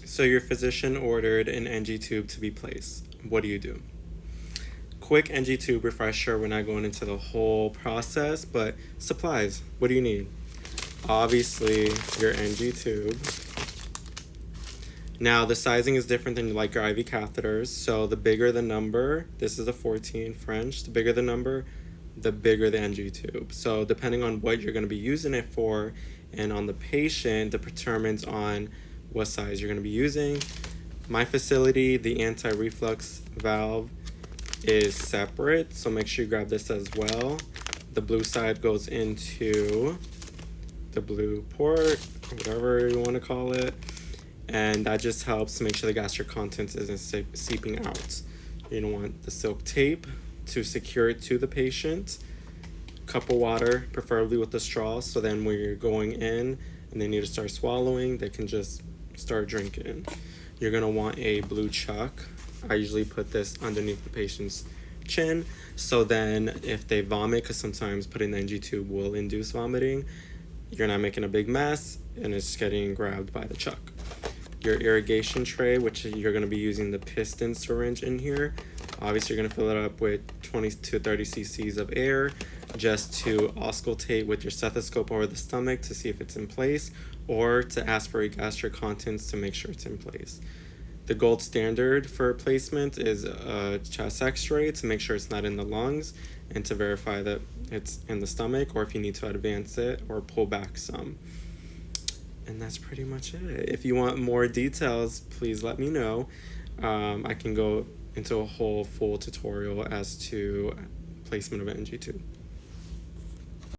So your physician ordered an NG tube to be placed. What do you do? Quick NG tube refresher. We're not going into the whole process, but supplies. What do you need? Obviously, your NG tube. Now, the sizing is different than like your IV catheters. So the bigger the number, this is a 14 French, the bigger the number, the bigger the NG tube. So depending on what you're going to be using it for and on the patient, that determines on what size you're going to be using. My facility, the anti-reflux valve is separate, so make sure you grab this as well. The blue side goes into the blue port, whatever you want to call it, and that just helps make sure the gastric contents isn't seeping out. You don't want the silk tape to secure it to the patient. Cup of water, preferably with a straw, so then when you're going in and they need to start swallowing, they can just start drinking. You're gonna want a blue chuck. I usually put this underneath the patient's chin, so then if they vomit, because sometimes putting the NG tube will induce vomiting, you're not making a big mess and it's getting grabbed by the chuck. Your irrigation tray, which you're gonna be using the piston syringe in here. Obviously, you're gonna fill it up with 20 to 30 cc's of air just to auscultate with your stethoscope over the stomach to see if it's in place, or to aspirate gastric contents to make sure it's in place. The gold standard for placement is a chest x-ray to make sure it's not in the lungs and to verify that it's in the stomach, or if you need to advance it or pull back some. And that's pretty much it. If you want more details, please let me know. I can go into a whole full tutorial as to placement of an NG tube.